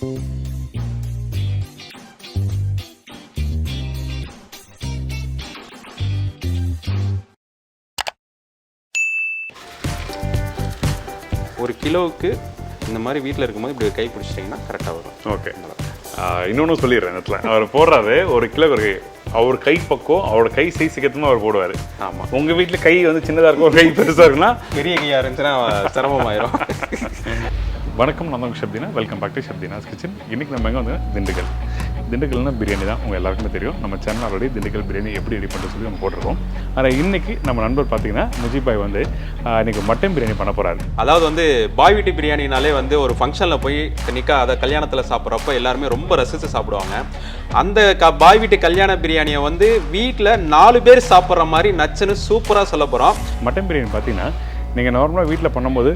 ஒரு கிலோவுக்கு இந்த மாதிரி வீட்டில் இருக்கும்போது இப்படி கை பிடிச்சிட்டிங்கன்னா கரெக்டாக வரும். ஓகே. இன்னொன்று சொல்லிடுறேன் இடத்துல அவர் போடுறாரு ஒரு கிலோ அவர் கை பக்கம் அவரோட கை சைஸுக்கு ஏற்றமா அவர் போடுவார். ஆமாம். உங்கள் வீட்டில் கை வந்து சின்னதாக இருக்கும், ஒரு கை பெருசாக இருக்குன்னா பெரிய கையாக இருந்துச்சுன்னா சிரமமாயிரும். வணக்கம், நான் தான் Shabdeena. Welcome back to Shabdeena's kitchen. இன்றைக்கி நம்ம எங்கே வந்து திண்டுக்கல். திண்டுக்கல்னா பிரியாணி தான் உங்கள் எல்லாருக்குமே தெரியும். நம்ம சேனல் ஆல்ரெடி திண்டுக்கல் பிரியாணி எப்படி ரெடி பண்ணுறது சொல்லி நம்ம போட்டிருக்கோம். ஆனால் இன்றைக்கி நம்ம நண்பர் பார்த்தீங்கன்னா முஜிப் பாய் வந்து இன்றைக்கி மட்டன் பிரியாணி பண்ண போகிறாரு. அதாவது வந்து பாய் வீட்டு பிரியாணினாலே வந்து ஒரு ஃபங்க்ஷனில் போய் அதை கல்யாணத்தில் சாப்பிட்றப்ப எல்லாருமே ரொம்ப ரசித்து சாப்பிடுவாங்க. அந்த பாய் வீட்டு கல்யாண பிரியாணியை வந்து வீட்டில் 4 பேர் சாப்பிட்ற மாதிரி நச்சுன்னு சூப்பராக சொல்ல போகிறோம். மட்டன் பிரியாணி பார்த்தீங்கன்னா நீங்கள் நார்மலாக வீட்டில் பண்ணும்போது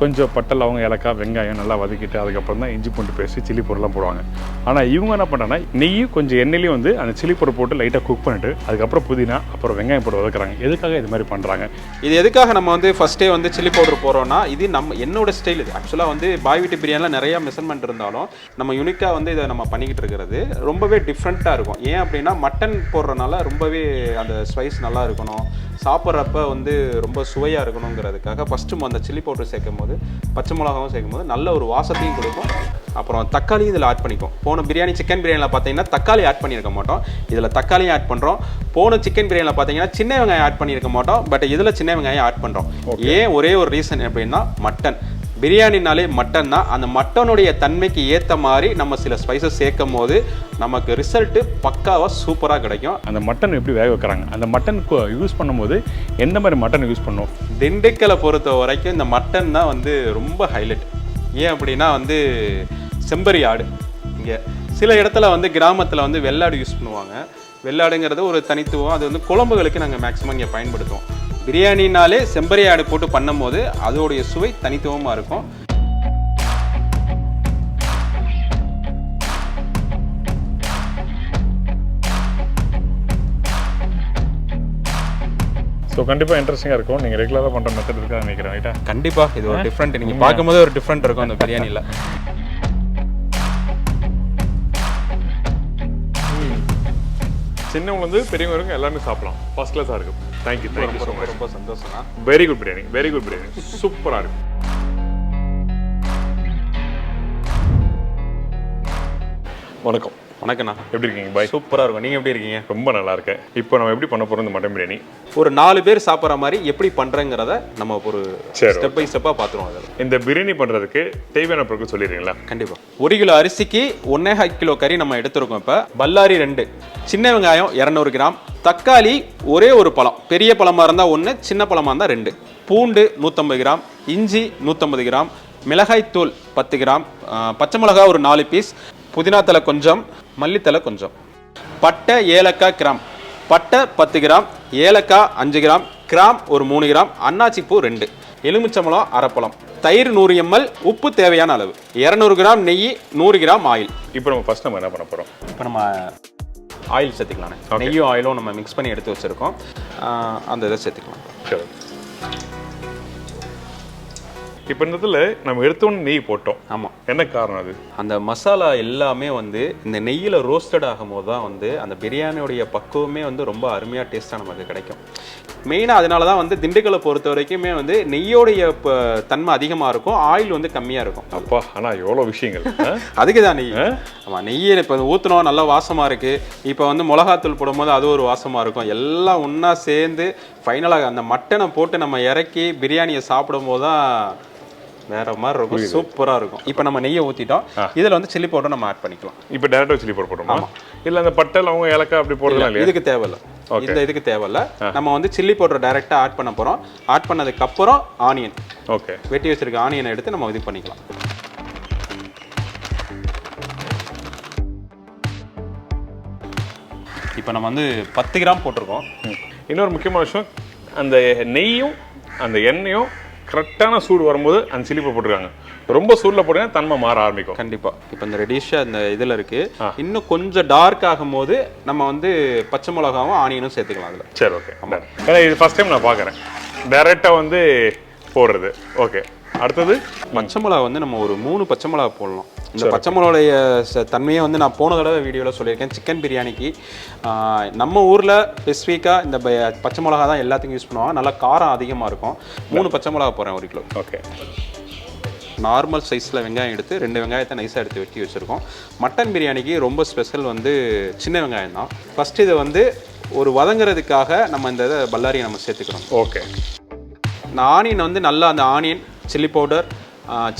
கொஞ்சம் பட்டை, லவங்கம், ஏலக்காய், வெங்காயம் நல்லா வதக்கிட்டு அதுக்கப்புறம் தான் இஞ்சி பூண்டு பேஸ்ட், சில்லி பொருள்லாம் போடுவாங்க. ஆனால் இவங்க என்ன பண்ணுறாங்கன்னா நெய்யும் கொஞ்சம் எண்ணெயிலையும் வந்து அந்த சில்லி பொருள் போட்டு லைட்டாக குக் பண்ணிட்டு அதுக்கப்புறம் புதினா அப்புறம் வெங்காயம் போட்டு வதக்குறாங்க. எதுக்காக இது மாதிரி பண்ணுறாங்க? இது எதுக்காக நம்ம வந்து ஃபஸ்ட்டே வந்து சில்லி பவுடர் போடுறோன்னா இது என்னோட ஸ்டைல். இது ஆக்சுவலாக வந்து பாய் வீட்டு பிரியாணியில் நிறையா மெஷர்மெண்ட் இருந்தாலும் நம்ம யூனிக்காக வந்து இதை நம்ம பண்ணிக்கிட்டு இருக்கிறது ரொம்பவே டிஃப்ரெண்ட்டாக இருக்கும். ஏன் அப்படின்னா மட்டன் போடுறதுனால ரொம்பவே அந்த ஸ்பைஸ் நல்லா இருக்கணும், சாப்பிட்றப்ப வந்து ரொம்ப சுவையாக இருக்கணுங்கிறதுக்காக ஃபஸ்ட்டு அந்த சில்லி பவுடர் சேர்க்கும் போது பச்சை மிளகாவும் சேர்க்கும் போது நல்ல ஒரு வாசத்தையும் கொடுக்கும். அப்புறம் தக்காளி இதில் ஆட் பண்ணிக்கும். போன பிரியாணி சிக்கன் பிரியாணியில் பார்த்தீங்கன்னா தக்காளி ஆட் பண்ணியிருக்க மாட்டோம், இதில் தக்காளியும் ஆட் பண்ணுறோம். போன சிக்கன் பிரியாணியில் பார்த்தீங்கன்னா சின்ன வெங்காயம் ஆட் பண்ணியிருக்க மாட்டோம், பட் இதில் சின்ன வெங்காயம் ஆட் பண்ணுறோம். ஏன் ஒரே ஒரு ரீசன் அப்படின்னா மட்டன் பிரியாணினாலே மட்டன் தான். அந்த மட்டனுடைய தன்மைக்கு ஏற்ற மாதிரி நம்ம சில ஸ்பைசஸ் சேர்க்கும் போது நமக்கு ரிசல்ட்டு பக்காவாக சூப்பராக கிடைக்கும். அந்த மட்டன் எப்படி வேக வைக்கிறாங்க, அந்த மட்டன் யூஸ் பண்ணும்போது எந்த மாதிரி மட்டன் யூஸ் பண்ணுவோம்? திண்டுக்கலை பொறுத்த வரைக்கும் இந்த மட்டன் தான் வந்து ரொம்ப ஹைலைட். ஏன் அப்படின்னா வந்து செம்பரி ஆடு, இங்கே சில இடத்துல வந்து கிராமத்தில் வந்து வெள்ளாடு யூஸ் பண்ணுவாங்க. வெள்ளாடுங்கிறது ஒரு தனித்துவம். அது வந்து குழம்புகளுக்கு நாங்கள் மேக்ஸிமம் இங்கே பயன்படுத்துவோம். பிரியாணினாலே செம்பரி ஆடு போட்டு பண்ணும்போது அதோடைய சுவை தனித்துவமாக இருக்கும். ஸோ கண்டிப்பாக இன்ட்ரெஸ்டிங்காக இருக்கும். நீங்கள் ரெகுலராக பண்ணுற மெத்தட் இருக்கா நினைக்கிறேன், ரைட்டா? கண்டிப்பாக இது ஒரு டிஃப்ரெண்ட். நீங்கள் பார்க்கும்போது ஒரு டிஃப்ரெண்ட் இருக்கும் அந்த பிரியாணியில். சின்னவங்க வந்து பெரியவங்க இருக்கும், எல்லாமே சாப்பிடலாம். ஃபர்ஸ்ட் கிளாஸாக இருக்கும். Thank you so much. ரொம்ப சந்தோஷம். Very good biryani, very good biryani, சூப்பராக இருக்கும். வணக்கம். வணக்கண்ணா, எப்படி இருக்கீங்க பாய்? சூப்பராக இருக்கும். நீங்கள் எப்படி இருக்கீங்க? ரொம்ப நல்லா இருக்கேன். இப்போ நம்ம எப்படி பண்ண போகிறோம் இந்த மட்டன் பிரியாணி? ஒரு 4 பேர் சாப்பிட்ற மாதிரி எப்படி பண்ணுறங்கிறத நம்ம ஒரு ஸ்டெப் பை ஸ்டெப்பாக பார்த்துருவோம். அதில் இந்த பிரியாணி பண்ணுறதுக்கு தேவையான பொருட்கள் சொல்லிடுறீங்களா? கண்டிப்பாக. 1 கிலோ அரிசிக்கு 1.5 கிலோ கறி நம்ம எடுத்துருக்கோம். இப்போ பல்லாரி 2, சின்ன வெங்காயம் 200 கிராம், தக்காளி ஒரே ஒரு பழம், பெரிய பழமாக இருந்தால் 1, சின்ன பழமாக இருந்தால் 2, பூண்டு 150 கிராம், இஞ்சி 150 கிராம், மிளகாய் தூள் 10 கிராம், பச்சை மிளகா ஒரு 4 பீஸ், புதினா தலை கொஞ்சம், மல்லித்தலை கொஞ்சம், பட்டை ஏலக்காய் கிராம், பட்டை 10 கிராம், ஏலக்காய் 5 கிராம், கிராம் ஒரு 3 கிராம், அன்னாச்சி பூ 2, எலுமிச்சம்பழம் அரைப்பழம், தயிர் 100 ml, உப்பு தேவையான அளவு, 200 கிராம் நெய், 100 கிராம் ஆயில். இப்போ நம்ம ஃபர்ஸ்ட் நம்ம என்ன பண்ண போகிறோம்? இப்போ நம்ம ஆயில் சேர்த்துக்கலாண்ணே. நெய்யும் ஆயிலும் நம்ம மிக்ஸ் பண்ணி எடுத்து வச்சுருக்கோம், அந்த இதை சேர்த்துக்கலாம். சரி. இப்போ இந்த இதில் நம்ம எடுத்தோன்னு நெய் போட்டோம். ஆமாம். என்ன காரணம்? அது அந்த மசாலா எல்லாமே வந்து இந்த நெய்யில் ரோஸ்டட் ஆகும்போது தான் வந்து அந்த பிரியாணியோடைய பக்குவமே வந்து ரொம்ப அருமையாக டேஸ்ட்டாக நமக்கு கிடைக்கும். மெயினாக அதனால தான் வந்து திண்டுக்கலை பொறுத்த வரைக்குமே வந்து நெய்யோடைய தன்மை அதிகமாக இருக்கும், ஆயில் வந்து கம்மியாக இருக்கும். அப்பா, ஆனால் எவ்வளோ விஷயங்கள். அதுக்கு தான் நெய். ஆமாம், நெய்யை இப்போ ஊற்றினோம், நல்லா வாசமாக இருக்குது. இப்போ வந்து மிளகாத்தூள் போடும்போது அது ஒரு வாசமாக இருக்கும். எல்லாம் ஒன்றா சேர்ந்து ஃபைனலாக அந்த மட்டனை போட்டு நம்ம இறக்கி பிரியாணியை சாப்பிடும் போது தான் வேற மாதிரி இருக்கும், சூப்பராக இருக்கும். இப்போ நம்ம நெய்யை ஊற்றிட்டோம், இதில் வந்து சில்லி பவுடர் நம்ம ஆட் பண்ணிக்கலாம். இப்போ டேரக்டாக சில்லி பவுடர் போட்டோமா? இல்லை அந்த பட்டை அவங்க ஏலக்காய் அப்படி போடுறதுலாம் இல்லையா? இதுக்கு தேவையில்லை. இந்த இதுக்கு தேவையில்லை. நம்ம வந்து சில்லி பவுடர் டைரெக்டாக ஆட் பண்ண போகிறோம். ஆட் பண்ணதுக்கப்புறம் ஆனியன், ஓகே, வெட்டி வச்சிருக்க ஆனியனை எடுத்து நம்ம இது பண்ணிக்கலாம். இப்போ நம்ம வந்து 10 கிராம் போட்டிருக்கோம். இன்னொரு முக்கியமான விஷயம், அந்த நெய்யும் அந்த எண்ணெயும் கரெக்டான சூடு வரும்போது அந்த சில்லி பவுடர் போட்டுருக்காங்க. ரொம்ப சூடில் போட்டீங்கன்னா தன்மை மாற ஆரம்பிக்கும். கண்டிப்பாக. இப்போ இந்த ரெடிஷாக இந்த இதில் இருக்குது. இன்னும் கொஞ்சம் டார்க் ஆகும்போது நம்ம வந்து பச்சை மிளகாவும் ஆனியனும் சேர்த்துக்கலாம் அதில். சரி, ஓகே. ஏன்னா இது ஃபர்ஸ்ட் டைம் நான் பார்க்குறேன் டைரெக்டாக வந்து போடுறது. ஓகே, அடுத்தது பச்சை மிளகா வந்து நம்ம ஒரு 3 பச்சை மிளகா போடலாம். இந்த பச்சை மிளகாடைய தன்மையை வந்து நான் போன தடவை வீடியோவில் சொல்லியிருக்கேன். சிக்கன் பிரியாணிக்கு நம்ம ஊரில் ஸ்பெசிஃபிக்காக இந்த பச்சை மிளகா தான் எல்லாத்துக்கும் யூஸ் பண்ணுவாங்க. நல்லா காரம் அதிகமாக இருக்கும். 3 பச்சை மிளகா போடுறேன் 1 கிலோ. ஓகே. நார்மல் சைஸில் வெங்காயம் எடுத்து 2 வெங்காயத்தை நைஸாக எடுத்து வெட்டி வச்சுருக்கோம். மட்டன் பிரியாணிக்கு ரொம்ப ஸ்பெஷல் வந்து சின்ன வெங்காயம் தான். ஃபஸ்ட்டு இதை வந்து ஒரு வதங்குறதுக்காக நம்ம இந்த இதை பல்லாரியை நம்ம சேர்த்துக்கிறோம். ஓகே. இந்த ஆனியன் வந்து நல்லா அந்த ஆனியன் சில்லி பவுடர்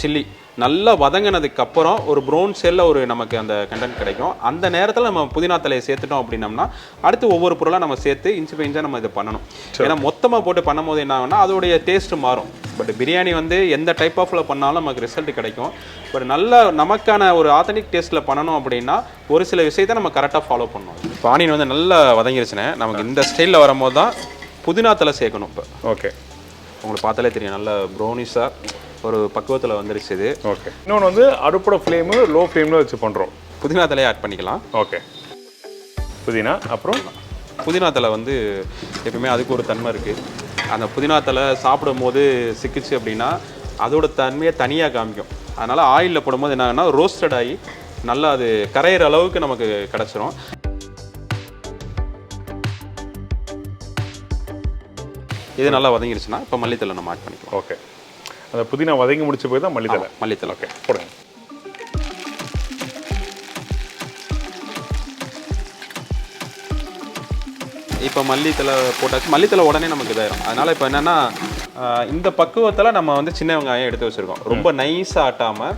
சில்லி நல்லா வதங்கினதுக்கப்புறம் ஒரு ப்ரௌன் ஷேடில் ஒரு நமக்கு அந்த கண்டென்ட் கிடைக்கும். அந்த நேரத்தில் நம்ம புதினா தலையை சேர்த்துட்டோம் அப்படின்னம்னா அடுத்து ஒவ்வொரு பொருளாக நம்ம சேர்த்து இன்ச்சு பை இன்ச்சாக நம்ம இதை பண்ணணும். ஏன்னா மொத்தமாக போட்டு பண்ணும்போது என்ன ஆகும்னா அதோடைய டேஸ்ட்டு மாறும். பட் பிரியாணி வந்து எந்த டைப் ஆஃபில் பண்ணாலும் நமக்கு ரிசல்ட் கிடைக்கும். பட் நல்ல நமக்கான ஒரு ஆத்தென்டிக் டேஸ்ட்டில் பண்ணணும் அப்படின்னா ஒரு சில விஷயத்தை நம்ம கரெக்டாக ஃபாலோ பண்ணணும். இப்போ ஆனியன் வந்து நல்லா வதங்கிருச்சுனே நமக்கு இந்த ஸ்டைலில் வரும்போது தான் புதினா தலை சேர்க்கணும். இப்போ ஓகே. உங்களுக்கு பார்த்தாலே தெரியும் நல்ல ப்ரௌனிஷாக ஒரு பக்குவத்தில் வந்துருச்சு இது. ஓகே. இன்னொன்று வந்து அடுப்போட ஃப்ளேமு லோ ஃப்ளேமில் வச்சு பண்ணுறோம். புதினா தலையை ஆட் பண்ணிக்கலாம். ஓகே. புதினா அப்புறம் புதினா தலை வந்து எப்பவுமே அதுக்கு ஒரு தன்மை இருக்குது. அந்த புதினா தலை சாப்பிடும் போது சிக்கிச்சு அப்படின்னா அதோட தன்மையை தனியாக காமிக்கும். அதனால் ஆயிலில் போடும்போது என்ன ஆகுனா ரோஸ்டட் ஆகி நல்லா அது கரையிற அளவுக்கு நமக்கு கிடச்சிரும். இது நல்லா வதங்கிடுச்சுன்னா இப்போ மல்லித்தலை நம்ம ஆட் பண்ணிக்கலாம். ஓகே. அந்த புதினா வதங்கி முடிச்ச போய் தான் மல்லித்தலை. மல்லித்தலை ஓகே போடுங்க. இப்போ மல்லித்தலை போட்டாச்சு. மல்லித்தலை உடனே நமக்கு இதாயிரும். அதனால் இப்போ என்னென்னா இந்த பக்குவத்தில் நம்ம வந்து சின்ன வெங்காயம் எடுத்து வச்சுருக்கோம். ரொம்ப நைஸாக ஆட்டாமல்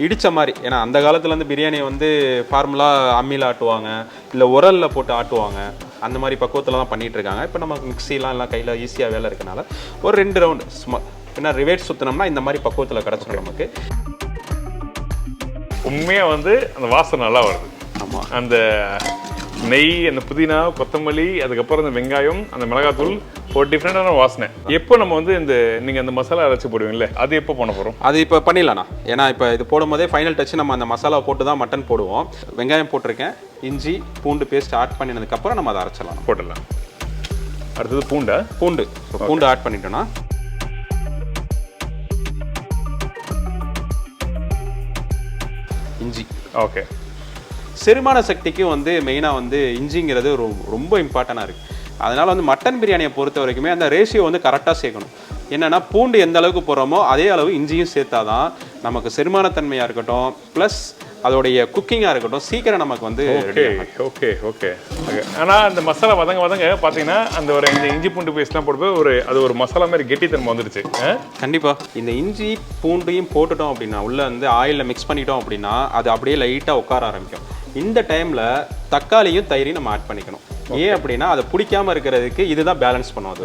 இடித்த மாதிரி. ஏன்னா அந்த காலத்தில் வந்து பிரியாணி வந்து ஃபார்முலாக அம்மியில் ஆட்டுவாங்க, இல்லை உரலில் போட்டு ஆட்டுவாங்க. அந்த மாதிரி பக்குவத்தில் தான் பண்ணிகிட்டு இருக்காங்க. இப்போ நமக்கு மிக்சிலாம் எல்லாம் கையில் ஈஸியாக வேலை இருக்கனால ஒரு 2 ரவுண்டு சும்மா பின்னா ரிவேட் சுற்றினோம்னா இந்த மாதிரி பக்குவத்தில் கிடச்சிடும் நமக்கு. உண்மையாக வந்து அந்த வாசனை நல்லா வருது. ஆமாம். அந்த நெய், அந்த புதினா, கொத்தமல்லி, அதுக்கப்புறம் அந்த வெங்காயம், அந்த மிளகாத்தூள், ஒரு டிஃப்ரெண்டான வாசனை. எப்போ நம்ம வந்து இந்த நீங்கள் அந்த மசாலா அரைச்சி போடுவீங்களே அது எப்போ பண்ண போகிறோம்? அது இப்போ பண்ணிடலாண்ணா. ஏன்னா இப்போ இது போடும்போதே ஃபைனல் டச் நம்ம அந்த மசாலா போட்டு தான் மட்டன் போடுவோம். வெங்காயம் போட்டிருக்கேன், இஞ்சி பூண்டு பேஸ்ட் ஆட் பண்ணினதுக்கப்புறம் நம்ம அதை அரைச்சிடலாம். போட்டுடலாம். அடுத்தது பூண்டு ஆட் பண்ணிட்டோன்னா இஞ்சி. ஓகே. செரிமான சக்திக்கு வந்து மெயினாக வந்து இஞ்சிங்கிறது ரொம்ப இம்பார்ட்டண்டாக இருக்குது. அதனால் வந்து மட்டன் பிரியாணியை பொறுத்த வரைக்குமே அந்த ரேஷியோ வந்து கரெக்டாக சேர்க்கணும். என்னென்னா பூண்டு எந்த அளவுக்கு போடுறோமோ அதே அளவு இஞ்சியும் சேர்த்தா தான் நமக்கு செரிமானத்தன்மையாக இருக்கட்டும் ப்ளஸ் அதோடைய குக்கிங்காக இருக்கட்டும் சீக்கிரம் நமக்கு வந்து. ஓகே. ஆனால் அந்த மசாலா வதங்க பார்த்தீங்கன்னா அந்த ஒரு இந்த இஞ்சி பூண்டு பேஸ்ட்லாம் போடும்போது அது ஒரு மசாலா மாதிரி கெட்டித்தன்மை வந்துருச்சு. கண்டிப்பாக இந்த இஞ்சி பூண்டையும் போட்டுட்டோம் அப்படின்னா உள்ளே வந்து ஆயிலில் மிக்ஸ் பண்ணிட்டோம் அப்படின்னா அது அப்படியே லைட்டாக உட்கார ஆரம்பிக்கும். இந்த டைமில் தக்காளியும் தயிரையும் நம்ம ஆட் பண்ணிக்கணும். ஏன் அப்படின்னா அதை பிடிக்காம இருக்கிறதுக்கு இதுதான் பேலன்ஸ் பண்ணும். அது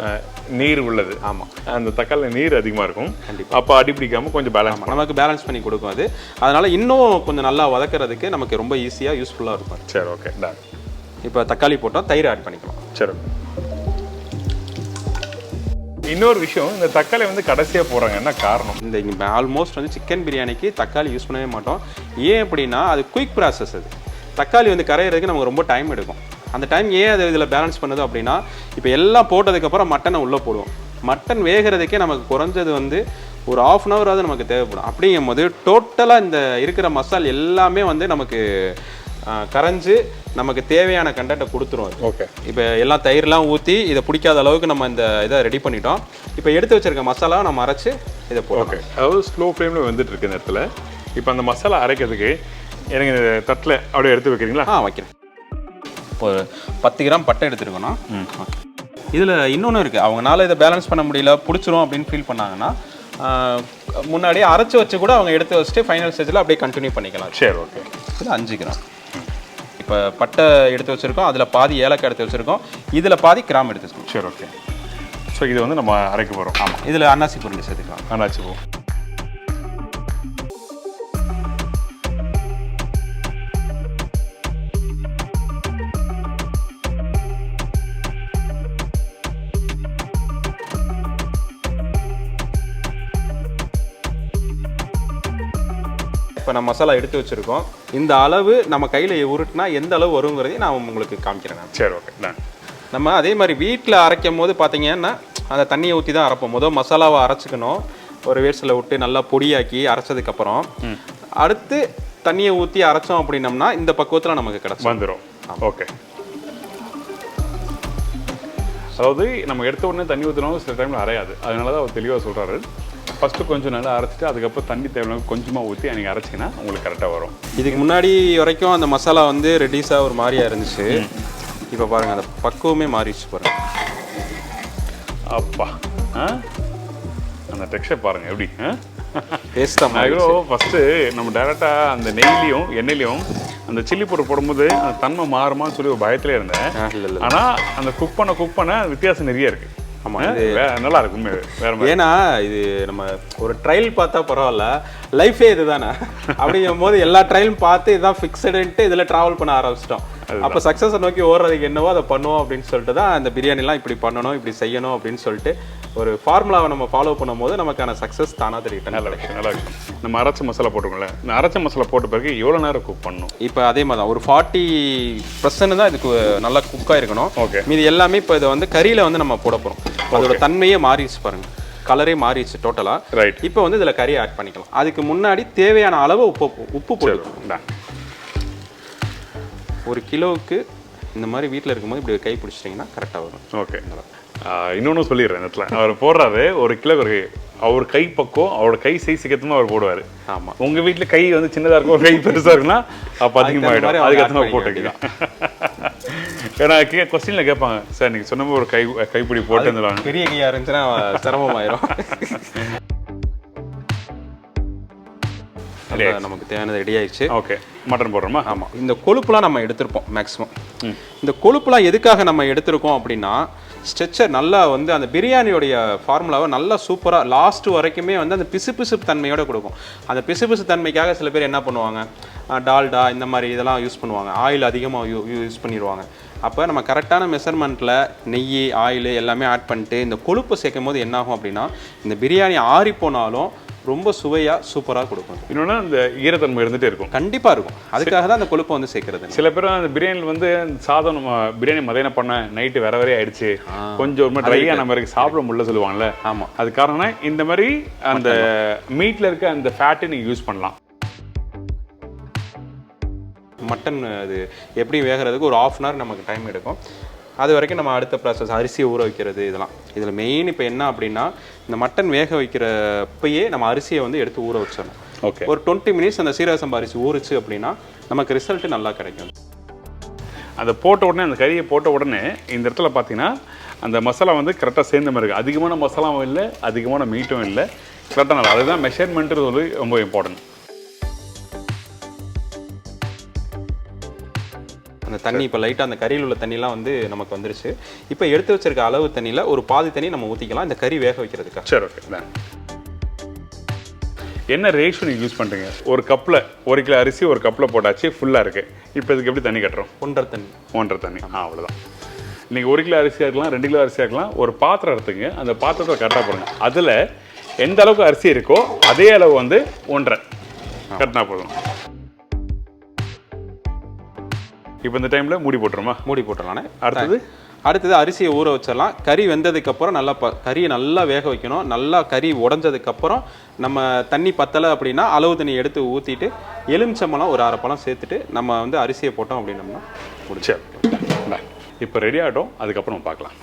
நீர் உள்ளது. ஆமாம். அந்த தக்காளி நீர் அதிகமாக இருக்கும். கண்டிப்பாக. அப்போ அடி பிடிக்காமல் கொஞ்சம் பேலன்ஸ் நமக்கு பேலன்ஸ் பண்ணி கொடுக்கும் அது. அதனால் இன்னும் கொஞ்சம் நல்லா வதக்கிறதுக்கு நமக்கு ரொம்ப ஈஸியாக யூஸ்ஃபுல்லாக இருக்கும். சரி ஓகே டன். இப்போ தக்காளி போட்டோம், தயிர் ஆட் பண்ணிக்கலாம். சரி. இன்னொரு விஷயம், இந்த தக்காளி வந்து கடைசியாக போடுறாங்க, என்ன காரணம்? இந்த ஆல்மோஸ்ட் வந்து சிக்கன் பிரியாணிக்கு தக்காளி யூஸ் பண்ணவே மாட்டோம். ஏன் அப்படின்னா அது குயிக் ப்ராசஸ். அது தக்காளி வந்து கரையிறதுக்கு நமக்கு ரொம்ப டைம் எடுக்கும். அந்த டைம் ஏன் அது இதில் பேலன்ஸ் பண்ணுது அப்படின்னா இப்போ எல்லாம் போட்டதுக்கப்புறம் மட்டனை உள்ளே போடுவோம். மட்டன் வேகிறதுக்கே நமக்கு குறைஞ்சது வந்து ஒரு 1/2 hour நமக்கு தேவைப்படும். அப்படிங்கும் போது டோட்டலாக இந்த இருக்கிற மசால் எல்லாமே வந்து நமக்கு கரைஞ்சி நமக்கு தேவையான கண்டென்ட்டை கொடுத்துரும். அது ஓகே. இப்போ எல்லாம் தயிர்லாம் ஊற்றி இதை பிடிக்காத அளவுக்கு நம்ம இந்த இதை ரெடி பண்ணிட்டோம். இப்போ எடுத்து வச்சிருக்க மசாலா நம்ம அரைச்சி இதை போட்டோம். ஓகே. அதாவது ஸ்லோ ஃப்ளேமில் வந்துட்டு இருக்கு இந்த இடத்துல. இப்போ அந்த மசாலா அரைக்கிறதுக்கு எனக்கு இந்த தட்டில் அப்படியே எடுத்து வைக்கிறீங்களா? வைக்கிறேன். இப்போ 10 கிராம் பட்டை எடுத்துருக்கோன்னா இதில் இன்னொன்று இருக்குது. அவங்களால இதை பேலன்ஸ் பண்ண முடியல பிடிச்சிரும் அப்படின்னு ஃபீல் பண்ணாங்கன்னா முன்னாடியே அரைச்சி வச்சு கூட அவங்க எடுத்து வச்சுட்டு ஃபைனல் ஸ்டேஜில் அப்படியே கண்டினியூ பண்ணிக்கலாம். சரி ஓகே. இதில் 5 கிராம் இப்போ பட்டை எடுத்து வச்சுருக்கோம், அதில் பாதி ஏலக்காய் எடுத்து வச்சுருக்கோம், இதில் பாதி கிராம் எடுத்து வச்சுருக்கோம். சரி ஓகே. ஸோ இது வந்து நம்ம அரைக்க போகிறோம். ஆமாம். இதில் அன்னாசி பொருள் சேர்த்துக்கலாம். அன்னாசி பூ. இப்போ நம்ம மசாலா எடுத்து வச்சுருக்கோம். இந்த அளவு நம்ம கையில் உருட்டினா எந்த அளவு வருங்கிறதையும் நான் உங்களுக்கு காமிக்கிறேன். சரி ஓகே. நம்ம அதே மாதிரி வீட்டில் அரைக்கும் போது பார்த்தீங்கன்னா அந்த தண்ணியை ஊற்றி தான் அரைப்போம். முதல் மசாலாவை அரைச்சிக்கணும், ஒரு வேர்ஸில் விட்டு நல்லா பொடியாக்கி அரைச்சதுக்கப்புறம் அடுத்து தண்ணியை ஊற்றி அரைச்சோம் அப்படின்னம்னா இந்த பக்குவத்தில் நமக்கு கிடச்சி வந்துடும். ஓகே. அதாவது நம்ம எடுத்த உடனே தண்ணி ஊற்றினாலும் சில டைமில் அரையாது. அதனால தான் அவர் தெளிவாக சொல்கிறாரு, ஃபஸ்ட்டு கொஞ்சம் நல்லா அரைச்சிட்டு அதுக்கப்புறம் தண்ணி தேவையான கொஞ்சமாக ஊற்றி நீங்கள் அரைச்சிங்கன்னா உங்களுக்கு கரெக்டாக வரும். இதுக்கு முன்னாடி வரைக்கும் அந்த மசாலா வந்து ரெடியூஸாக ஒரு மாதிரியாக இருந்துச்சு. இப்போ பாருங்கள் அந்த பக்குவமே மாறிடுச்சு பாருங்கள். அப்பா அந்த டெக்ஸ்சர் பாருங்கள் எப்படி டேஸ்ட்டாக. ஃபஸ்ட்டு நம்ம டேரெக்டாக அந்த நெய்லையும் எண்ணெயிலையும் அந்த சில்லி பவுடர் போடும்போது அந்த தன்மை மாறுமான்னு சொல்லி ஒரு பயத்திலே இருந்தேன். ஆனால் அந்த குக் பண்ண வித்தியாசம் நிறைய இருக்குது. ஆமாம், நல்லா இருக்கும் வேற மாதிரி. ஏன்னா இது நம்ம ஒரு ட்ரையல் பார்த்தா பரவாயில்ல, லைஃபே இது தானே. அப்படிங்கும் போது எல்லா ட்ரையலும் பார்த்து இதுதான் ஃபிக்ஸடுன்ட்டு இதில் ட்ராவல் பண்ண ஆரம்பிச்சிட்டோம். அப்போ சக்ஸஸை நோக்கி ஓடுறதுக்கு என்னவோ அதை பண்ணுவோம் அப்படின்னு சொல்லிட்டு தான் அந்த பிரியாணிலாம் இப்படி பண்ணணும் இப்படி செய்யணும் அப்படின்னு சொல்லிட்டு ஒரு ஃபார்முலாவை நம்ம ஃபாலோ பண்ணும்போது நமக்கான சக்ஸஸ் தானாக தெரியும். நல்லா இருக்கும். நம்ம அரைச்ச மசாலா போட்டுக்கோங்களேன். இந்த அரைச்ச மசாலா போட்ட பிறகு எவ்வளோ நேரம் குக் பண்ணணும்? இப்போ அதே மாதிரி தான் ஒரு 40% தான் இதுக்கு நல்லா குக்காக இருக்கணும். ஓகே. மீது எல்லாமே இப்போ இதை வந்து கறியில் வந்து நம்ம போட போகிறோம். அதோட தன்மையே மாறிடுச்சு பாருங்கள், கலரே மாறிடுச்சு டோட்டலாக. ரைட். இப்போ வந்து இதில் கறியை ஆட் பண்ணிக்கலாம். அதுக்கு முன்னாடி தேவையான அளவு உப்பு போட்டுக்கலாம். ஒரு கிலோவுக்கு இந்த மாதிரி வீட்டில் இருக்கும்போது இப்படி கை பிடிச்சிட்டிங்கன்னா கரெக்டாக வரும். ஓகே. இன்னொன்று சொல்லிடுறேன் இடத்துல, அவர் போடுறாரு 1 கிலோ அவர் கை பக்கம் அவரோட கை சைஸுக்கு அவர் போடுவார். ஆமாம். உங்கள் வீட்டில் கை வந்து சின்னதாக இருக்கும், கை பெருசாக இருக்குன்னா அப்போ அதிகமாகிடும், அதுக்கேற்ற போட்டுக்கலாம். ஏன்னா கொஸ்டினில் கேட்பாங்க, சார் நீங்கள் சொன்ன ஒரு கைப்பிடி போட்டு வந்துடுவாங்க. பெரிய கையாக இருந்துச்சுன்னா சிரமமாயிரும். நமக்கு தேவையானது ரெடி ஆயிடுச்சு. ஓகே. மட்டன் போடுறோமா? ஆமாம். இந்த கொழுப்புலாம் நம்ம எடுத்திருப்போம் மேக்ஸிமம். இந்த கொழுப்புலாம் எதுக்காக நம்ம எடுத்திருக்கோம் அப்படின்னா, ஸ்ட்ரெச்சர் நல்லா வந்து அந்த பிரியாணியோடைய ஃபார்முலாவை நல்லா சூப்பராக லாஸ்ட் வரைக்குமே வந்து அந்த பிசுபிசுப்பு தன்மையோடு கொடுக்கும். அந்த பிசுபிசு தன்மைக்காக சில பேர் என்ன பண்ணுவாங்க, டால்டா இந்த மாதிரி இதெல்லாம் யூஸ் பண்ணுவாங்க, ஆயில் அதிகமாக யூஸ் பண்ணிடுவாங்க. அப்போ நம்ம கரெக்டான மெஷர்மெண்ட்டில் நெய் ஆயில் எல்லாமே ஆட் பண்ணிட்டு இந்த கொழுப்பு சேர்க்கும் போது என்னாகும் அப்படின்னா, இந்த பிரியாணி ஆறி போனாலும் ரொம்ப சுவையாக சூப்பராக கொடுக்கும். இன்னொன்று அந்த ஈரத்தன்மை இருந்துகிட்டே இருக்கும். கண்டிப்பாக இருக்கும். அதுக்காக தான் அந்த கொழுப்பை வந்து சேர்க்கறது. சில பேர் அந்த பிரியாணியில் வந்து சாதம் நம்ம பிரியாணி மதியானம் பண்ண நைட்டு வேற ஆயிடுச்சு, கொஞ்சம் ஒரு மாதிரி ட்ரையாக நம்ம இருக்கு சாப்பிட முடியல சொல்லுவாங்கல்ல. ஆமாம். அது காரணம் இந்த மாதிரி அந்த மீட்டில் இருக்க அந்த ஃபேட்டை நீங்கள் யூஸ் பண்ணலாம். மட்டன் அது எப்படி வேகிறதுக்கு ஒரு 1/2 hour நமக்கு டைம் எடுக்கும். அது வரைக்கும் நம்ம அடுத்த ப்ராசஸ் அரிசியை ஊற வைக்கிறது இதெல்லாம். இதில் மெயின் இப்போ என்ன அப்படின்னா, இந்த மட்டன் வேக வைக்கிறப்பயே நம்ம அரிசியை வந்து எடுத்து ஊற வச்சிடணும். ஓகே. ஒரு 20 minutes அந்த சீரக சம்பா அரிசி ஊறிச்சு அப்படின்னா நமக்கு ரிசல்ட் நல்லா கிடைக்கும். அதை போட்ட உடனே அந்த கறியை போட்ட உடனே இந்த இடத்துல பார்த்தீங்கன்னா அந்த மசாலா வந்து கரெக்டாக சேர்ந்த மாதிரி இருக்குது. அதிகமான மசாலாவும் இல்லை, அதிகமான மீட்டும் இல்லை, கரெக்டாக நல்லா. அதுதான் மெஷர்மெண்ட்டு வந்து ரொம்ப இம்பார்ட்டன்ட். அந்த தண்ணி இப்போ லைட்டாக அந்த கறியில் உள்ள தண்ணிலாம் வந்து நமக்கு வந்துருச்சு. இப்போ எடுத்து வச்சிருக்க அளவு தண்ணியில் ஒரு பாதி தண்ணி நம்ம ஊற்றிக்கலாம் இந்த கறி வேக வைக்கிறதுக்காக. சரி, ஓகே. என்ன ரேஷியோ நீங்கள் யூஸ் பண்ணுறீங்க? ஒரு கப்பில் 1 கிலோ அரிசி ஒரு கப்பில் போட்டாச்சு, ஃபுல்லாக இருக்குது. இப்போ இதுக்கு எப்படி தண்ணி கட்டுறோம்? 1.5 தண்ணி. அவ்வளோதான். நீங்கள் 1 கிலோ அரிசியாக இருக்கலாம், 2 கிலோ அரிசியாக இருக்கலாம். ஒரு பாத்திரம் எடுத்துங்க, அந்த பாத்திரத்தை கரெக்டாக போடுங்க. அதில் எந்த அளவுக்கு அரிசி இருக்கோ அதே அளவு வந்து 1.5 கட்டினா போதும். இப்போ இந்த டைமில் மூடி போட்டுருமா? மூடி போட்டுடலானே. அடுத்தது அரிசியை ஊற வச்சிடலாம். கறி வெந்ததுக்கப்புறம் நல்லா கறியை நல்லா வேக வைக்கணும். நல்லா கறி உடஞ்சதுக்கப்புறம் நம்ம தண்ணி பத்தலை அப்படின்னா அளவு தண்ணி எடுத்து ஊற்றிட்டு எலுமிச்சம்பழம் ஒரு 1/2 பழம் சேர்த்துட்டு நம்ம வந்து அரிசியை போட்டோம் அப்படின்னோம்னா முடிச்சு. இப்போ ரெடி ஆகிட்டோம், அதுக்கப்புறம் பார்க்கலாம்.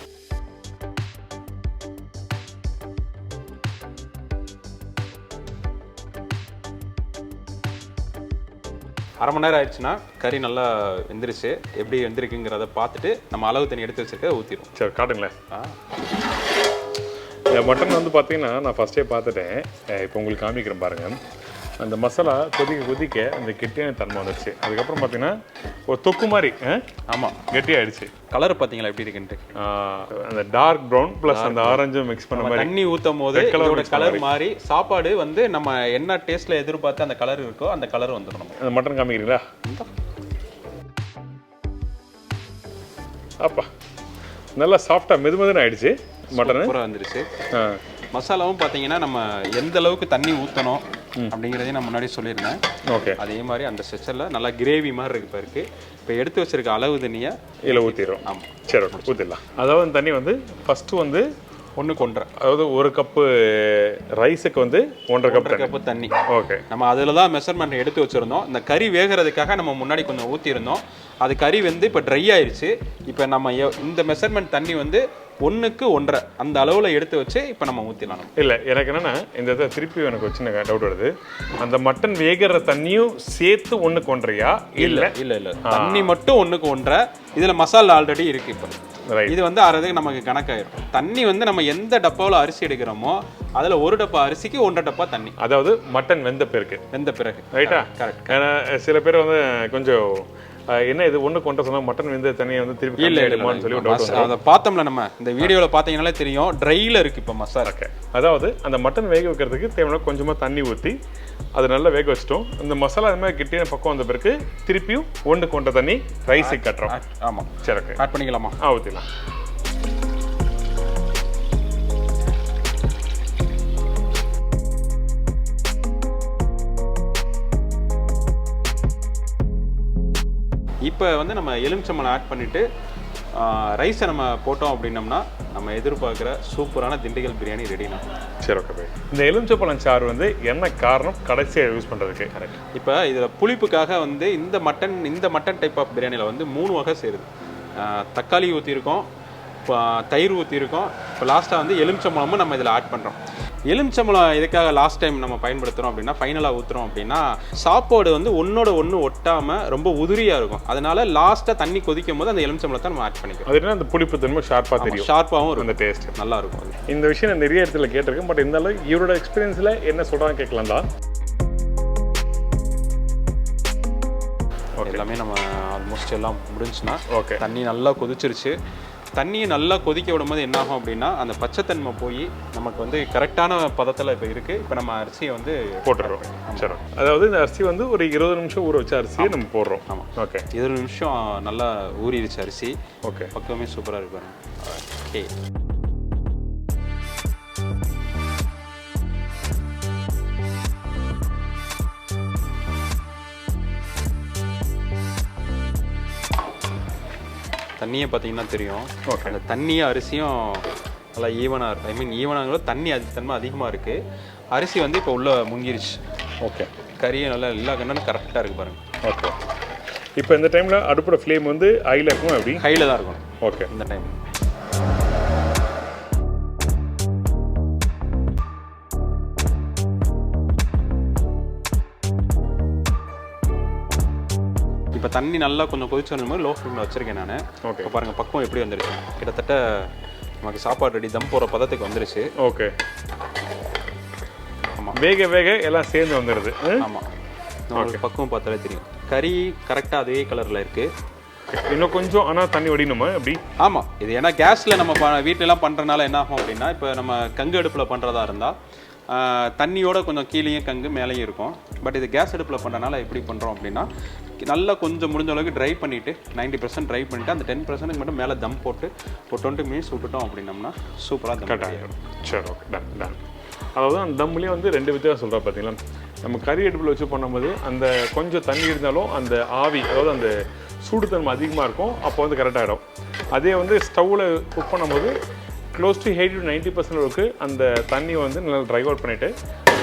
1/2 மணி நேரம் ஆயிடுச்சுன்னா கறி நல்லா வெந்துருச்சு. எப்படி வெந்திருக்குங்கிறத பார்த்துட்டு நம்ம அளவு தண்ணி எடுத்து வச்சுருக்க ஊற்றிடும். சரி, காட்டுங்களேன். மட்டன் வந்து பார்த்தீங்கன்னா நான் ஃபஸ்ட்டே பார்த்துட்டேன். இப்போ உங்களுக்கு காமிக்கிறேன் பாருங்கள். அந்த மசாலா கொதிக்க அந்த கெட்டியான தன்மை வந்துடுச்சு. அதுக்கப்புறம் பார்த்தீங்கன்னா ஒரு தொக்கு மாதிரி. ஆமாம், கெட்டியாகிடுச்சு. கலர் பார்த்தீங்களா எப்படி இருக்குன்ட்டு? அந்த டார்க் ப்ரௌன் ப்ளஸ் அந்த ஆரஞ்சும் மிக்ஸ் பண்ண மாதிரி தண்ணி ஊற்றும் போது கலர் மாதிரி சாப்பாடு வந்து நம்ம என்ன டேஸ்ட்டில் எதிர்பார்த்து அந்த கலர் இருக்கோ அந்த கலர் வந்துடும். நம்ம அந்த மட்டன் காமிக்கிறீங்களா? அப்பா நல்லா சாஃப்டாக மெதுமெதுன்னு ஆயிடுச்சு. மட்டன் சூப்பராக வந்துருச்சு. மசாலாவும் பார்த்தீங்கன்னா நம்ம எந்த அளவுக்கு தண்ணி ஊற்றணும் அப்படிங்கிறதையும் நான் முன்னாடி சொல்லியிருந்தேன். ஓகே. அதே மாதிரி அந்த ஸ்ட்ரெச்சரில் நல்லா கிரேவி மாதிரி இருக்கு பாருக்கு. இப்போ எடுத்து வச்சிருக்க அளவு தண்ணியை இதில் ஊற்றிடும். ஆமாம். சரி, ஓகே, ஊற்றிடலாம். அதாவது தண்ணி வந்து ஃபஸ்ட்டு வந்து 1க்கு 1.5. அதாவது 1 கப்பு ரைஸுக்கு வந்து 1.5 கப்பு தண்ணி. ஓகே. நம்ம அதில் தான் மெஷர்மெண்ட் எடுத்து வச்சுருந்தோம். இந்த கறி வேகிறதுக்காக நம்ம முன்னாடி கொஞ்சம் ஊற்றிருந்தோம். அது கறி வந்து இப்போ ட்ரை ஆயிடுச்சு. இப்போ நம்ம இந்த மெஷர்மெண்ட் தண்ணி வந்து 1க்கு 1.5 அந்த அளவில் எடுத்து வச்சு இப்போ நம்ம ஊற்றிடலாம். இல்லை, எனக்கு என்னென்னா இந்த இதை திருப்பி எனக்கு ஒரு சின்ன டவுட் வருது. அந்த மட்டன் வேகிற தண்ணியும் சேர்த்து 1க்கு 1.5 இல்லை? இல்லை இல்லை, தண்ணி மட்டும் 1க்கு 1.5. இதில் மசாலா ஆல்ரெடி இருக்குது. இப்போ இது வந்து அறதுக்கு நமக்கு கணக்காயிரும். தண்ணி வந்து நம்ம எந்த டப்பாவில் அரிசி எடுக்கிறோமோ அதில் 1 டப்பா அரிசிக்கு 1.5 டப்பா தண்ணி. அதாவது மட்டன் வெந்த பிறகு ரைட்டா? கரெக்ட். ஏன்னா சில பேர் வந்து கொஞ்சம் என்ன இது 1க்கு 1.5 சொன்னா மட்டன் வெந்த தண்ணியை வந்து திருப்பி இல்லைன்னு சொல்லி டவுட் வந்து அதை பார்த்தோம்ல. நம்ம இந்த வீடியோவில் பார்த்தீங்கன்னாலே தெரியும், ட்ரையில் இருக்குது இப்போ மசாலா. ஓகே. அதாவது அந்த மட்டன் வேக வைக்கிறதுக்கு தேவையான கொஞ்சமாக தண்ணி ஊற்றி அதை நல்லா வேக வச்சிட்டோம். இந்த மசாலா அது மாதிரி கிட்டே பக்கம் வந்த பிறகு திருப்பியும் 1க்கு 1.5 தண்ணி ரைஸுக்கு கட்டுறோம். ஆமாம், சரி, ஓகே. ஆட் பண்ணிக்கலாமா? ஊற்றிடலாம். இப்போ வந்து நம்ம எலுமிச்சம்பழம் ஆட் பண்ணிவிட்டு ரைஸை நம்ம போட்டோம் அப்படின்னம்னா நம்ம எதிர்பார்க்குற சூப்பரான திண்டுக்கல் பிரியாணி ரெடினா. சரி, ஓகே. இந்த எலுமிச்சம்பழம் சாறு வந்து என்ன காரணம் கடைசியாக யூஸ் பண்ணுறதுக்கு? கரெக்ட். இப்போ இதில் புளிப்புக்காக வந்து இந்த மட்டன் டைப் ஆஃப் பிரியாணியில் வந்து 3 வகை சேருது. தக்காளி ஊற்றிருக்கோம், இப்போ தயிர் ஊற்றிருக்கோம், இப்போ லாஸ்ட்டாக வந்து எலுமிச்சம்பழமும் நம்ம இதில் ஆட் பண்ணுறோம். எலுமிச்சம்பழம் எதுக்காக லாஸ்ட் டைம் நம்ம பயன்படுத்துகிறோம் அப்படின்னா, ஃபைனலாக ஊற்றுறோம் அப்படின்னா சாப்பாடு வந்து ஒன்றோட ஒன்று ஒட்டாமல் ரொம்ப உதிரியாக இருக்கும். அதனால லாஸ்ட்டாக தண்ணி கொதிக்கும் போது அந்த எலுமிச்சம்பழத்தை நம்ம ஆட் பண்ணிக்கிறோம். அது என்ன, அந்த புளிப்பு தன்மை ஷார்ப்பாக தெரியும், ஷார்ப்பாகவும் இருக்கும், அந்த டேஸ்ட் நல்லா இருக்கும். இந்த விஷயம் நான் நிறைய இடத்துல கேட்டிருக்கேன். பட் இருந்தாலும் இவரோட எக்ஸ்பீரியன்ஸில் என்ன சொல்கிறாங்க கேட்கலாம் தான். எல்லாமே நம்ம ஆல்மோஸ்ட் எல்லாம் முடிஞ்சுன்னா ஓகே. தண்ணி நல்லா கொதிச்சிருச்சு. தண்ணியை நல்லா கொதிக்க விடும்போது என்ன ஆகும் அப்படின்னா அந்த பச்சைத்தன்மை போய் நமக்கு வந்து கரெக்டான பதத்தில் இப்போ இருக்குது. இப்போ நம்ம அரிசியை வந்து போட்டுடுறோம். சரி, அதாவது இந்த அரிசி வந்து ஒரு 20 நிமிஷம் ஊற வச்ச அரிசியை நம்ம போடுறோம். ஆமாம், ஓகே. 20 நிமிஷம் நல்லா ஊறிடுச்சு அரிசி. ஓகே. பக்கமே சூப்பராக இருக்கு. ஓகே. தண்ணியை பார்த்தீங்கன்னா தெரியும். ஓகே. அந்த தண்ணியும் அரிசியும் நல்லா ஈவனாக இருக்குது. ஐ மீன் ஈவனாக தண்ணி தன்மை அதிகமாக இருக்குது. அரிசி வந்து இப்போ உள்ளே முங்கிருச்சு. ஓகே. கறியும் நல்லா எல்லா கண்ணனும் கரெக்டாக இருக்குது பாருங்கள். ஓகே. இப்போ இந்த டைமில் அடுப்போட ஃப்ளேம் வந்து ஹையில் இருக்கும், அப்படி ஹையில் தான் இருக்கணும். ஓகே. இந்த டைம் இப்போ தண்ணி நல்லா கொஞ்சம் கொதிச்சு வந்த மாதிரி லோ ஃப்ளேமில் வச்சுருக்கேன் நான். ஓகே. இப்போ பாருங்கள் பக்குவம் எப்படி வந்துருச்சு. கிட்டத்தட்ட நமக்கு சாப்பாடு ரெடி தம் போகிற பதத்துக்கு வந்துருச்சு. ஓகே. ஆமாம், வேக வேக எல்லாம் சேர்ந்து வந்துடுது. ஆமாம், நம்மளுக்கு பக்குவம் பார்த்தாலே தெரியும். கறி கரெக்டாக அதே கலரில் இருக்குது. இன்னும் கொஞ்சம் ஆனால் தண்ணி வடியணுமா அப்படி? ஆமாம், இது ஏன்னா கேஸில் நம்ம வீட்டிலலாம் பண்ணுறதுனால என்ன ஆகும் அப்படின்னா, இப்போ நம்ம கங்கு அடுப்பில் பண்ணுறதா இருந்தால் தண்ணியோட கொஞ்சம் கீழேயும் கங்கு மேலேயும் இருக்கும். பட் இது கேஸ் அடுப்பில் பண்ணுறதுனால எப்படி பண்ணுறோம் அப்படின்னா, நல்லா கொஞ்சம் முடிஞ்ச அளவுக்கு ட்ரை பண்ணிவிட்டு 90% ட்ரை பண்ணிவிட்டு அந்த 10% மட்டும் மேலே தம் போட்டு ஒரு 20 மினிட்ஸ் விட்டுட்டோம் அப்படின்னம்னா சூப்பராக தம் கட் ஆகிடும். சரி, ஓகே, டன் டன். அதாவது அந்த தம்லேயே வந்து 2 வித்தியாசம் சொல்கிறா பார்த்தீங்களா. நம்ம கறி அடுப்பில் வச்சு பண்ணும்போது அந்த கொஞ்சம் தண்ணி இருந்தாலும் அந்த ஆவி, அதாவது அந்த சூடுத்தன்மை அதிகமாக இருக்கும், அப்போ வந்து கரெக்டாகிடும். அதே வந்து ஸ்டவ்வில் குக் பண்ணும்போது க்ளோஸ் டு 80 to 90% அளவுக்கு அந்த தண்ணியை வந்து நல்லா ட்ரை அவுட் பண்ணிவிட்டு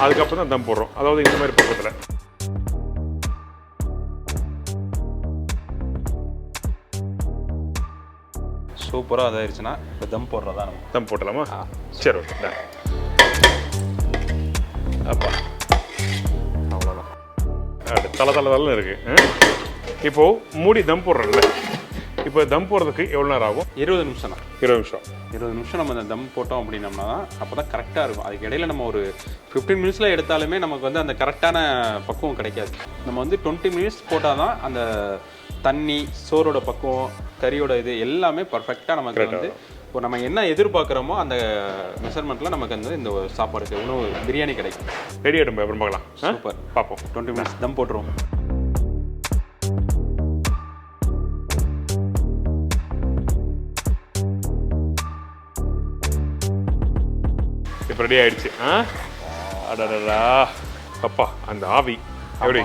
அதுக்கப்புறம் தான் தம் போடுறோம். அதாவது இந்த மாதிரி பக்கத்தில் சூப்பராக இதாகிடுச்சுன்னா இப்போ தம் போடுறதா நம்ம தம் போட்டலாமா? சரி, ஓகே, டன். அப்பா அவ்வளோதான். தலை தலைன்னு இருக்குது. இப்போது மூடி தம் போடுறோம்ல, இப்போ தம் போடுறதுக்கு எவ்வளோ நேரம் ஆகும்? 20 நிமிஷம் தான். 20 நிமிஷம் நம்ம அந்த தம் போட்டோம் அப்படின்னம்னா தான் அப்போ தான் கரெக்டாக இருக்கும். அதுக்கு இடையில நம்ம ஒரு 15 மினிட்ஸில் எடுத்தாலுமே நமக்கு வந்து அந்த கரெக்டான பக்குவம் கிடைக்காது. நம்ம வந்து 20 மினிட்ஸ் போட்டால் தான் அந்த தண்ணி, சோறோட பக்குவம், கறியோட இது எல்லாமே பர்ஃபெக்டாக நமக்கு வந்து இப்போ நம்ம என்ன எதிர்பார்க்குறோமோ அந்த மெஷர்மெண்ட்டில் நமக்கு வந்து இந்த சாப்பாடுக்கு உணவு பிரியாணி கிடைக்கும். ரெடி ஆகிடும். அப்புறம் பார்க்கலாம். சூப்பர், பார்ப்போம். 20 மினிட்ஸ் தம் போட்டுருவோம். இப்போ ரெடி ஆகிடுச்சு. அடடா அப்பா, அந்த ஆவி எப்படி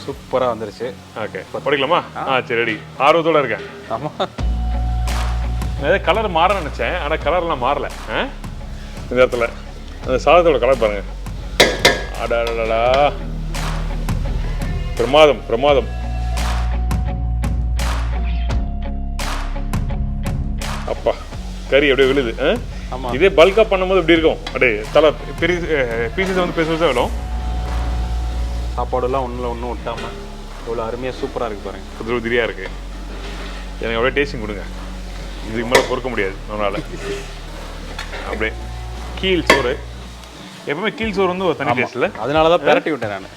சூப்பராக வந்துருச்சு. ஓகே, படிக்கலாமா? சரி, ரெடி. ஆர்வத்தோடு இருக்கேன். ஆமாம், நான் கலர் மாற நினச்சேன், ஆனால் கலர்லாம் மாறல. இந்த இடத்துல அந்த சாதத்தோட கலர் பாருங்க. அடடா, பிரமாதம் பிரமாதம். அப்பா கறி அப்படியே விழுது. இதே பல்கா பண்ணும்போது எப்படி இருக்கும்? அப்படியே தலை பெரிய பீசஸ் வந்து பெருசாக விழும். சாப்பாடுலாம் ஒன்றும் விட்டாமல் இவ்வளோ அருமையாக சூப்பராக இருக்குது பாருங்க. புது உதிரியாக இருக்குது. எனக்கு அப்படியே டேஸ்டிங் கொடுங்க. இதுக்கு மேலே பொறுக்க முடியாது நம்மளால். அப்படியே கீழ் சோறு, எப்பவுமே கீழ் சோறு வந்து ஒரு தனி டேஸ்ட்டில், அதனால தான் பெரட்டி விட்டேன் நான்.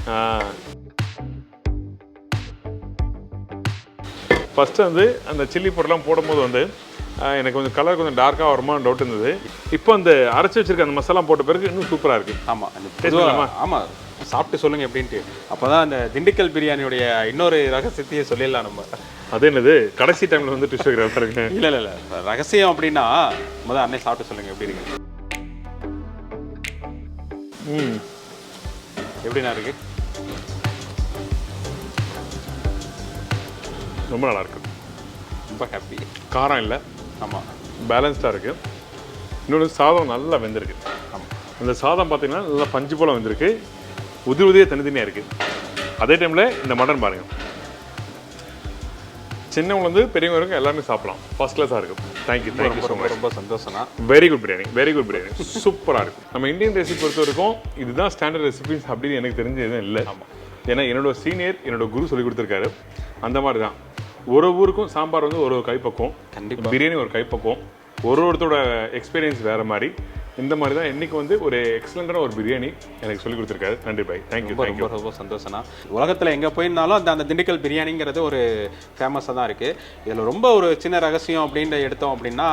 ஃபஸ்ட்டு வந்து அந்த சில்லி பவுடர்லாம் போடும்போது வந்து எனக்கு கொஞ்சம் கலர் கொஞ்சம் டார்க்காக வருமானு டவுட் இருந்தது. இப்போ அந்த அரைச்சி வச்சிருக்க அந்த மசாலா போட்ட பிறகு இன்னும் சூப்பராக இருக்குது. ஆமாம் ஆமாம், சாப்பிட்டு சொல்லுங்க எப்படின்ட்டு. அப்போ தான் அந்த திண்டுக்கல் பிரியாணியுடைய இன்னொரு ரகசியத்தையே சொல்லிடலாம் நம்ம. அது என்னது கடைசி டைமில் வந்து டிஷ் வைக்கிறாங்க? இல்லை இல்லை இல்லை, ரகசியம் அப்படின்னா முதல் அன்னை சாப்பிட்டு சொல்லுங்க எப்படி இருக்கு. எப்படிண்ணா இருக்கு? ரொம்ப நல்லா இருக்கு, ரொம்ப ஹாப்பி. காரம் இல்லை, ஆமாம், பேலன்ஸ்டாக இருக்குது. இன்னொன்று சாதம் நல்லா வெந்திருக்கு. ஆமாம், இந்த சாதம் பார்த்தீங்கன்னா நல்லா பஞ்சு போல் வெந்திருக்கு, உதிரியாக தனித்தனியாக இருக்குது. அதே டைமில் இந்த மட்டன் பாருங்கள், சின்னவங்க பெரியவங்க இருக்கும் எல்லாருமே சாப்பிடலாம். ஃபர்ஸ்ட் கிளாஸாக இருக்கும். Thank you so much. ரொம்ப சந்தோஷம்னா. Very good biryani, very good biryani, சூப்பராக இருக்கும். நம்ம இந்தியன் ரெசிபி பொறுத்த வரைக்கும் இதுதான் ஸ்டாண்டர்ட் ரெசிபிஸ் அப்படின்னு எனக்கு தெரிஞ்ச எதுவும் இல்லை. ஆமாம், ஏன்னா என்னோட சீனியர் என்னோட குரு சொல்லி கொடுத்துருக்காரு. அந்த மாதிரி தான் ஒரு ஊருக்கும் சாம்பார் வந்து ஒரு கைப்பக்குவம், கண்டிப்பாக பிரியாணி ஒரு கைப்பக்குவம், ஒருத்தரோட எக்ஸ்பீரியன்ஸ் வேறு மாதிரி. இந்த மாதிரி தான் இன்னைக்கு வந்து ஒரு எக்ஸலண்டான ஒரு பிரியாணி எனக்கு சொல்லி கொடுத்துருக்காரு. நன்றி பாய், தேங்க்யூ. ரொம்ப ரொம்ப சந்தோஷம்னா. உலகத்தில் எங்கே போயிருந்தாலும் அந்த திண்டுக்கல் பிரியாணிங்கிறது ஒரு ஃபேமஸாக தான் இருக்குது. இதில் ரொம்ப ஒரு சின்ன ரகசியம் அப்படின்ற எடுத்தோம் அப்படின்னா,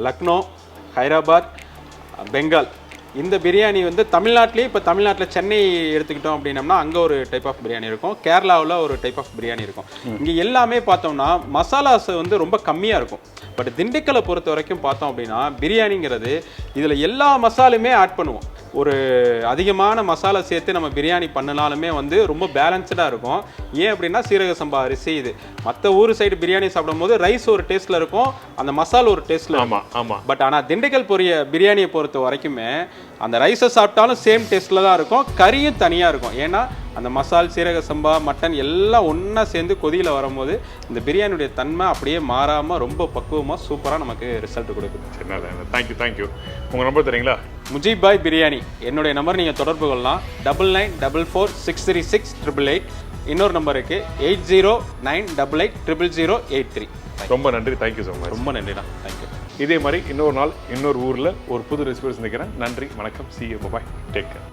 லக்னோ, ஹைதராபாத், பெங்கால், இந்த பிரியாணி வந்து தமிழ்நாட்டிலேயே, இப்போ தமிழ்நாட்டில் சென்னை எடுத்துக்கிட்டோம் அப்படின்னம்னா அங்கே ஒரு டைப் ஆஃப் பிரியாணி இருக்கும், கேரளாவில் ஒரு டைப் ஆஃப் பிரியாணி இருக்கும். இங்கே எல்லாமே பார்த்தோம்னா மசாலாஸ் வந்து ரொம்ப கம்மியாக இருக்கும். பட் திண்டுக்கலை பொறுத்த வரைக்கும் பார்த்தோம் அப்படின்னா பிரியாணிங்கிறது இதில் எல்லா மசாலுமே ஆட் பண்ணுவோம். ஒரு அதிகமான மசாலா சேர்த்து நம்ம பிரியாணி பண்ணினாலுமே வந்து ரொம்ப பேலன்ஸ்டாக இருக்கும். ஏன் அப்படின்னா சீரக சம்பா அரிசி இது. மற்ற ஊர் சைடு பிரியாணி சாப்பிடும் போது ரைஸ் ஒரு டேஸ்ட்டில் இருக்கும், அந்த மசாலா ஒரு டேஸ்ட்டில் இருக்கும். ஆமாம். பட் ஆனால் திண்டுக்கல் பிரியாணியை பொறுத்த வரைக்குமே அந்த ரைஸை சாப்பிட்டாலும் சேம் டேஸ்ட்டில் தான் இருக்கும், கறியும் தனியாக இருக்கும். ஏன்னா அந்த மசால், சீரக சம்பா, மட்டன் எல்லாம் ஒன்றா சேர்ந்து கொதியில் வரும்போது இந்த பிரியாணியுடைய தன்மை அப்படியே மாறாமல் ரொம்ப பக்குவமாக சூப்பராக நமக்கு ரிசல்ட் கொடுக்குது. சரி, தேங்க்யூ. உங்கள் நம்பர் தெரியுங்களா? முஜிப் பாய் பிரியாணி. என்னுடைய நம்பர் நீங்கள் தொடர்பு கொள்ளலாம் 9944463888. இன்னொரு நம்பர் இருக்குது 8098880083. ரொம்ப நன்றி, தேங்க்யூ ஸோ மச். ரொம்ப நன்றிண்ணா, தேங்க்யூ. இதே மாதிரி இன்னொரு நாள் இன்னொரு ஊரில் ஒரு புது ரெசிபி சந்திக்கிறேன். நன்றி, வணக்கம், see you, bye, take care.